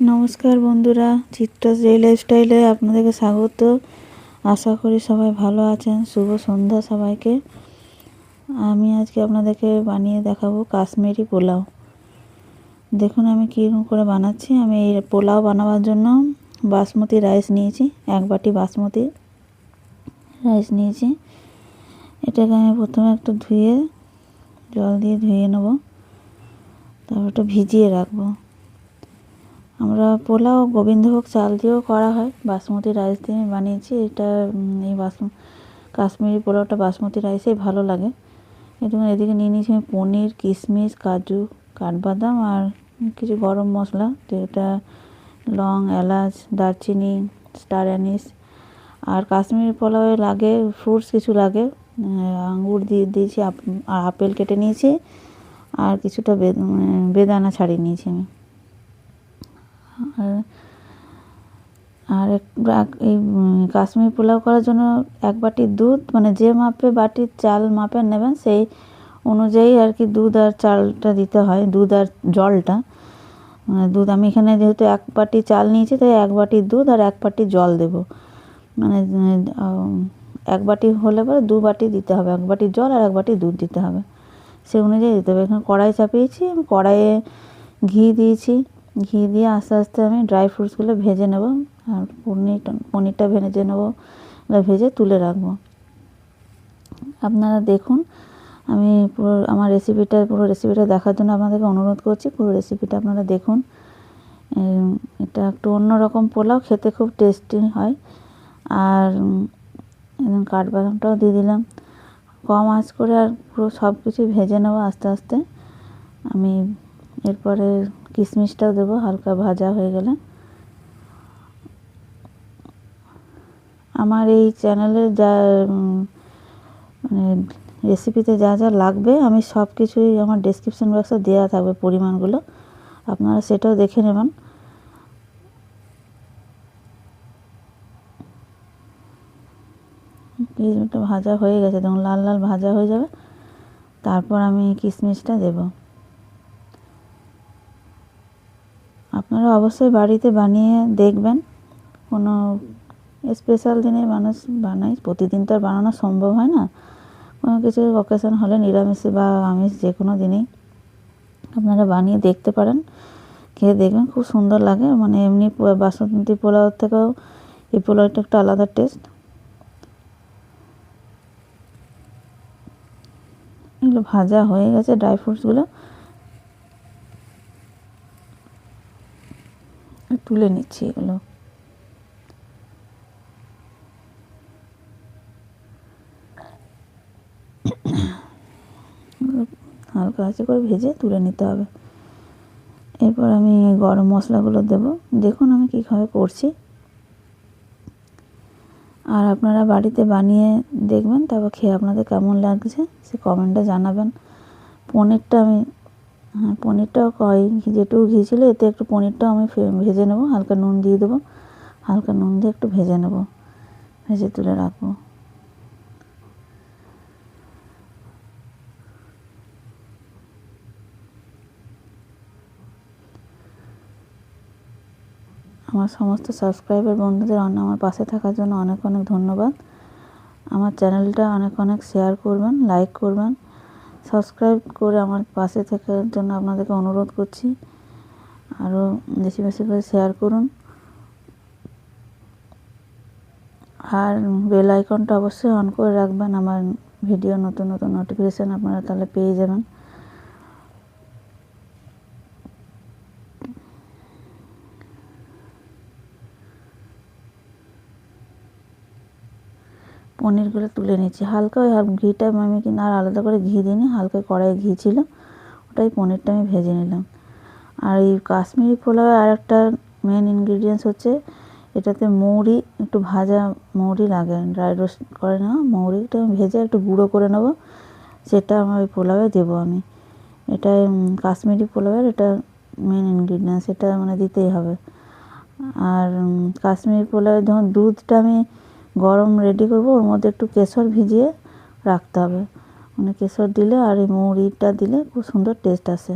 নমস্কার বন্ধুরা, চিত্রাস ডেইলি লাইফস্টাইলে আপনাদেরকে স্বাগত। আশা করি সবাই ভালো আছেন। শুভ সন্ধ্যা সবাইকে। আমি আজকে আপনাদেরকে বানিয়ে দেখাবো কাশ্মীরি পোলাও। দেখুন আমি কীরকম করে বানাচ্ছি। আমি এই পোলাও বানাবার জন্য বাসমতি রাইস নিয়েছি, 1 বাটি বাসমতি রাইস নিয়েছি। এটাকে আমি প্রথমে একটু ধুয়ে জল দিয়ে ধুয়ে নেব, তারপর একটু ভিজিয়ে রাখবো। আমরা পোলাও গোবিন্দভোগ চাল দিয়েও করা হয়, বাসমতি রাইস দিয়ে আমি বানিয়েছি। এটা এই কাশ্মীরি পোলাওটা বাসমতি রাইসেই ভালো লাগে। এদিকে নিয়ে নিয়েছি আমি পনির, কিশমিশ, কাজু, কাঠবাদাম আর কিছু গরম মশলা, যেটা লং, এলাচ, দারচিনি, স্টার অ্যানিস। আর কাশ্মীরি পোলাওয়ে লাগে ফ্রুটস কিছু লাগে, আঙ্গুর দিয়ে দিয়েছি, আর আপেল কেটে নিয়েছি, আর কিছুটা বেদানা ছাড়িয়ে নিয়েছি আমি। আর এই কাশ্মীরি পোলাও করার জন্য 1 বাটি দুধ, মানে যে মাপে বাটির চাল মাপে নেবেন সেই অনুযায়ী আর কি দুধ আর চালটা দিতে হয়, দুধ আর জলটা। দুধ আমি এখানে যেহেতু 1 বাটি চাল নিয়েছি, তাই 1 বাটি দুধ আর 1 বাটি জল দেব। মানে 1 বাটি হলে পরে 2 বাটি দিতে হবে, 1 বাটি জল আর 1 বাটি দুধ দিতে হবে, সেই অনুযায়ী দিতে হবে। এখানে কড়াই চাপিয়েছি, আমি কড়াইয়ে ঘি দিয়েছি। ঘি দিয়ে আস্তে আস্তে আমি ড্রাই ফ্রুটসগুলো ভেজে নেব, আর পনিরটা ভেজে নেব, ভেজে তুলে রাখবো। আপনারা দেখুন, আমি আমার পুরো রেসিপিটা দেখার জন্য আপনাদেরকে অনুরোধ করছি। পুরো রেসিপিটা আপনারা দেখুন। এটা একটু অন্যরকম পোলাও, খেতে খুব টেস্টি হয়। আর কাঠবাদামটাও দিয়ে দিলাম। কম আঁচ করে আর পুরো সব কিছু ভেজে নেব আস্তে আস্তে। আমি এরপরে কিশমিশটাও দেবো হালকা ভাজা হয়ে গেলে। আমার এই চ্যানেলের যা মানে রেসিপিতে যা যা লাগবে আমি সব কিছুই আমার ডেসক্রিপশন বক্সে দেওয়া থাকবে পরিমাণগুলো, আপনারা সেটাও দেখে নেবেন। কিশমিশটা ভাজা হয়ে গেছে, দেখুন লাল লাল ভাজা হয়ে যাবে, তারপর আমি কিশমিশটা দেব। আপনারা অবশ্যই বাড়িতে বানিয়ে দেখবেন। কোনো স্পেশাল দিনে মানুষ বানায়, প্রতিদিন তো আর বানানো সম্ভব হয় না। কোনো কিছু অকেশন হলে নিরামিষ বা আমিষ যে কোনো দিনেই আপনারা বানিয়ে দেখতে পারেন, খেয়ে দেখবেন খুব সুন্দর লাগে। মানে এমনি বাসমতি পোলাওর থেকেও এই পোলাওটা একটা আলাদা টেস্ট। এগুলো ভাজা হয়ে গেছে, ড্রাই ফ্রুটসগুলো তুলে নিচ্ছি। এগুলো হালকা আঁচে করে ভেজে তুলে নিতে হবে। এরপর আমি গরম মশলাগুলো দেব। দেখুন আমি কীভাবে করছি, আর আপনারা বাড়িতে বানিয়ে দেখবেন, তারপর খেয়ে আপনাদের কেমন লাগছে সে কমেন্টে জানাবেন। পনিরটাও যেটুকু ঘি ছিল এতে একটু পনিরটাও আমি ভেজে নেব, হালকা নুন দিয়ে দেবো, হালকা নুন দিয়ে একটু ভেজে নেব, ভেজে তুলে রাখবো। আমার সমস্ত সাবস্ক্রাইবার বন্ধুদের আমার পাশে থাকার জন্য অনেক অনেক ধন্যবাদ। আমার চ্যানেলটা অনেক অনেক শেয়ার করবেন, লাইক করবেন, সাবস্ক্রাইব করে আমার পাশে থাকার জন্য আপনাদেরকে অনুরোধ করছি। আরও বেশি বেশি করে শেয়ার করুন, আর বেল আইকনটা অবশ্যই অন করে রাখবেন। আমার ভিডিও নতুন নতুন নোটিফিকেশান আপনারা তাহলে পেয়ে যাবেন। পনিরগুলো তুলে নিচ্ছি হালকা, ওই ঘিটা আমি কিন্তু আর আলাদা করে ঘি দিইনি, হালকা কড়াই ঘি ছিল, ওটাই পনিরটা আমি ভেজে নিলাম। আর এই কাশ্মীরি পোলাওয়ে আর একটা মেন ইনগ্রিডিয়েন্টস হচ্ছে, এটাতে মৌরি, একটু ভাজা মৌরি লাগে, ড্রাই রোস্ট করে নেওয়া মৌরিটা আমি ভেজে একটু গুঁড়ো করে নেব, সেটা আমার ওই পোলাওয়ে দেবো আমি। এটাই কাশ্মীরি পোলাওয়ের এটা মেন ইনগ্রিডিয়েন্টস, এটা মানে দিতেই হবে। আর কাশ্মীরি পোলাওয়ে যখন দুধটা আমি গরম রেডি করবো, ওর মধ্যে একটু কেশর ভিজিয়ে রাখতে হবে, মানে কেশর দিলে আর এই মৌরিটা দিলে খুব সুন্দর টেস্ট আসে।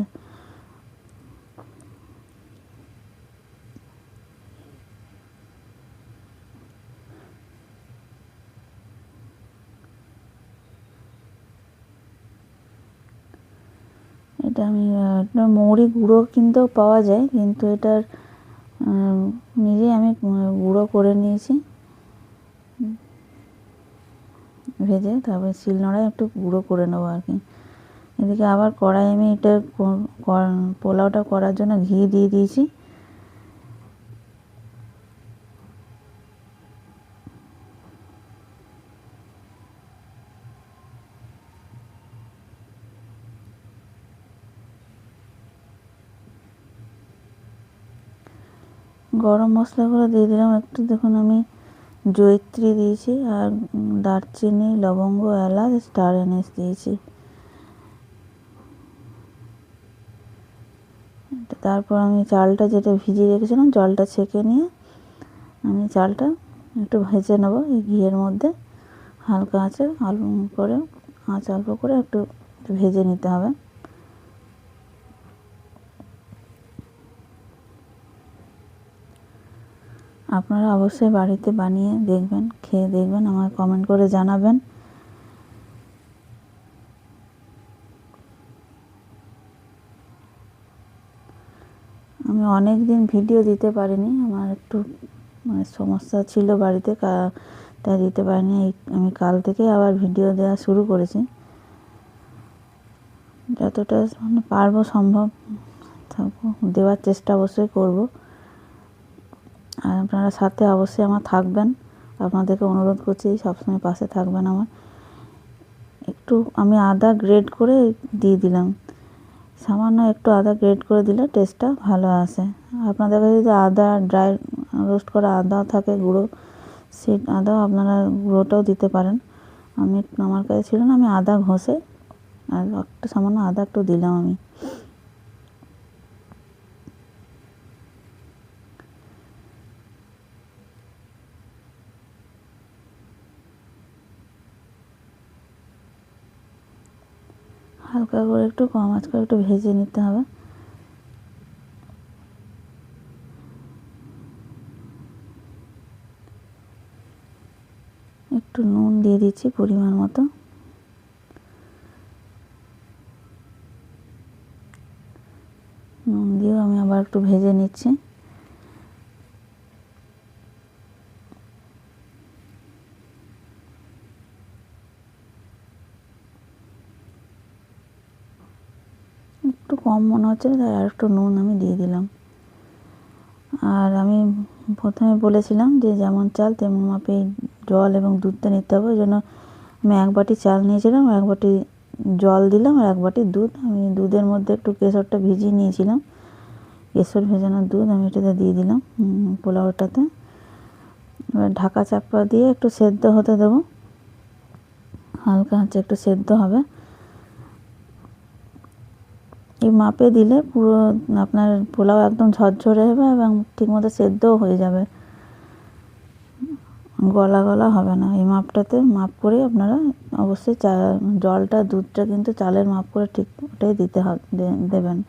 এটা আমি মৌরি গুঁড়ো কিনতেও পাওয়া যায়, কিন্তু এটার নিজেই আমি গুঁড়ো করে নিয়েছি ভেজে, তারপরে শিলনোড়ায় একটু গুঁড়ো করে নেবো আর কি। এদিকে আবার কড়াই আমি এটা পোলাওটা করার জন্য ঘি দিয়ে দিয়েছি। গরম মশলাগুলো দিয়ে দিলাম একটু, দেখুন আমি জয়িত্রী দিয়েছি আর দারচিনি, লবঙ্গ, এলাচ, স্টার এনিস দিয়েছি। তারপর আমি চালটা যেটা ভিজিয়ে রেখেছিলাম জলটা ছেঁকে নিয়ে আমি চালটা একটু ভেজে নেবো এই ঘিয়ের মধ্যে, হালকা আঁচে অল্প করে একটু ভেজে নিতে হবে। আপনারা অবশ্যই বাড়িতে বানিয়ে দেখবেন, খেয়ে দেখবেন, আমায় কমেন্ট করে জানাবেন। আমি অনেক দিন ভিডিও দিতে পারিনি, আমার একটু সমস্যা ছিল বাড়িতে, তাই দিতে পারিনি। আমি কাল থেকে আবার ভিডিও দেওয়া শুরু করেছি, যতটা পারবো সম্ভব দেওয়ার চেষ্টা অবশ্যই করব। আর আপনারা সাথে অবশ্যই আমার থাকবেন, আপনাদেরকে অনুরোধ করছি সবসময় পাশে থাকবেন আমার। একটু আমি আদা গ্রেট করে দিয়ে দিলাম, সামান্য একটু আদা গ্রেট করে দিলে টেস্টটা ভালো আসে। আপনাদের কাছে যদি আদা ড্রাই রোস্ট করা আদা থাকে গুঁড়ো, সেই আদাও আপনারা গুঁড়োটাও দিতে পারেন। আমার কাছে ছিল না, আমি আদা ঘষে আর একটু সামান্য আদা একটু দিলাম আমি। হালকা করে একটু কম আঁচ করে একটু ভেজে নিতে হবে। একটু নুন দিয়ে দিচ্ছি পরিমাণ মতো। নুন দিয়েও আমি আবার একটু ভেজে নিচ্ছি। একটু কম মনে হচ্ছে, তাই আর একটু নুন আমি দিয়ে দিলাম। আর আমি প্রথমে বলেছিলাম যে যেমন চাল তেমন মাপে জল এবং দুধটা নিতে হবে, ওই জন্য আমি 1 বাটি চাল নিয়েছিলাম, 1 বাটি জল দিলাম আর 1 বাটি দুধ। আমি দুধের মধ্যে একটু কেশরটা ভিজিয়ে নিয়েছিলাম, কেশর ভেজানো দুধ আমি এটাতে দিয়ে দিলাম পোলাওটাতে। এবার ঢাকা চাপা দিয়ে একটু সেদ্ধ হতে দেবো, হালকা আঁচে একটু সেদ্ধ হবে। এই মাপে দিলে পুরো আপনার পোলাও একদম ঝরঝরে হবে এবং ঠিকমতো সেদ্ধও হয়ে যাবে, গলা গলা হবে না। এই মাপটাতে মাপ করে আপনারা অবশ্যই জলটা দুধটা কিন্তু চালের মাপ করে ঠিক ওটাই দিতে হবে, দেবেন।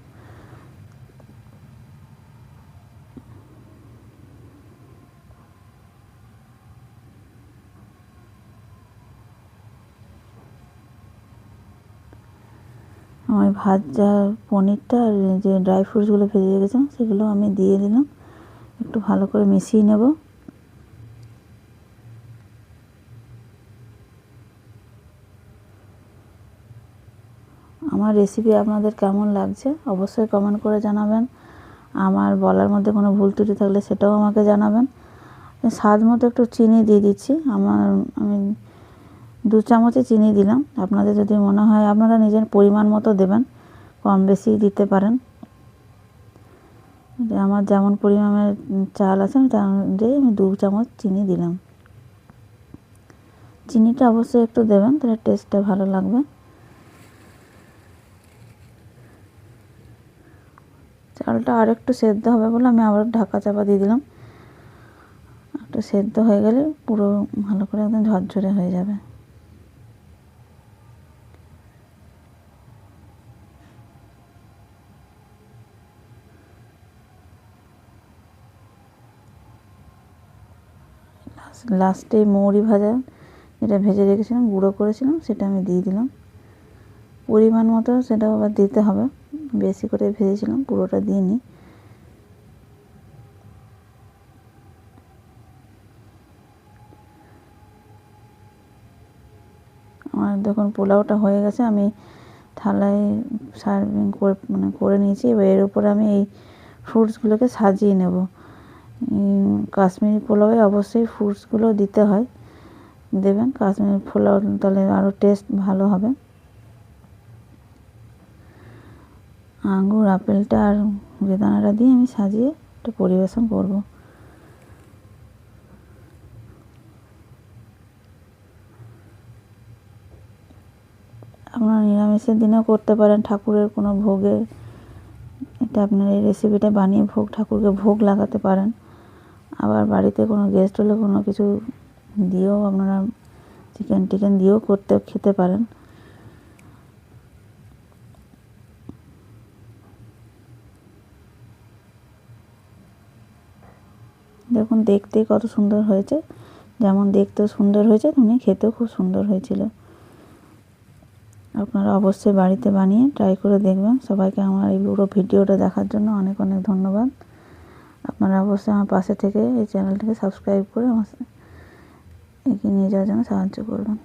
আমি ভাজা পনিরটা আর যে ড্রাই ফ্রুটসগুলো ভেজে রেখেছিলাম সেগুলো আমি দিয়ে দিলাম, একটু ভালো করে মিশিয়ে নেব। আমার রেসিপি আপনাদের কেমন লাগছে অবশ্যই কমেন্ট করে জানাবেন। আমার বলার মধ্যে কোনো ভুল ত্রুটি থাকলে সেটাও আমাকে জানাবেন। স্বাদ মতো একটু চিনি দিয়ে দিচ্ছি, আমি 2 চামচে চিনি দিলাম। আপনাদের যদি মনে হয় আপনারা নিজের পরিমাণ মতো দেবেন, কম বেশি দিতে পারেন। আমার যেমন পরিমাণের চাল আছে আমি তার অনুযায়ী আমি 2 চামচ চিনি দিলাম। চিনিটা অবশ্যই একটু দেবেন, তাহলে টেস্টটা ভালো লাগবে। চালটা আর একটু সেদ্ধ হবে বলে আমি আবার ঢাকা চাপা দিয়ে দিলাম। একটু সেদ্ধ হয়ে গেলে পুরো ভালো করে একদম ঝরঝরে হয়ে যাবে। লাস্টে মৌরি ভাজা যেটা ভেজে রেখেছিলাম গুঁড়ো করেছিলাম সেটা আমি দিয়ে দিলাম, পরিমাণ মতো সেটাও আবার দিতে হবে। বেশি করে ভেজেছিলাম, পুরোটা দিইনি। আমার দেখুন পোলাওটা হয়ে গেছে, আমি থালায় সার্ভিং করে নিয়েছি। এবার এর উপরে আমি এই ফ্রুটসগুলোকে সাজিয়ে নেব। কাশ্মীরি পোলাওয়ে অবশ্যই ফ্রুটসগুলো দিতে হয়, দেবেন। কাশ্মীরি পোলাও তাহলে আরও টেস্ট ভালো হবে। আঙুর, আপেলটা আর বেদানাটা দিয়ে আমি সাজিয়ে এটা পরিবেশন করব। আপনারা নিরামিষের দিনেও করতে পারেন, ঠাকুরের কোনো ভোগে এটা আপনারা এই রেসিপিটা বানিয়ে ঠাকুরকে ভোগ লাগাতে পারেন। আবার বাড়িতে কোনো গেস্ট হলে কোনো কিছু দিয়েও আপনারা চিকেন টিকেন দিয়েও খেতে পারেন। দেখুন দেখতে কত সুন্দর হয়েছে, যেমন দেখতেও সুন্দর হয়েছে তেমনি খেতেও খুব সুন্দর হয়েছিল। আপনারা অবশ্যই বাড়িতে বানিয়ে ট্রাই করে দেখবেন। সবাইকে আমার এই পুরো ভিডিওটা দেখার জন্য অনেক অনেক ধন্যবাদ। আপনারা অবশ্যই আমার পাশে থেকে এই চ্যানেলটিকে সাবস্ক্রাইব করে আমার এগিয়ে নিয়ে যাওয়ার জন্য সাহায্য করবেন।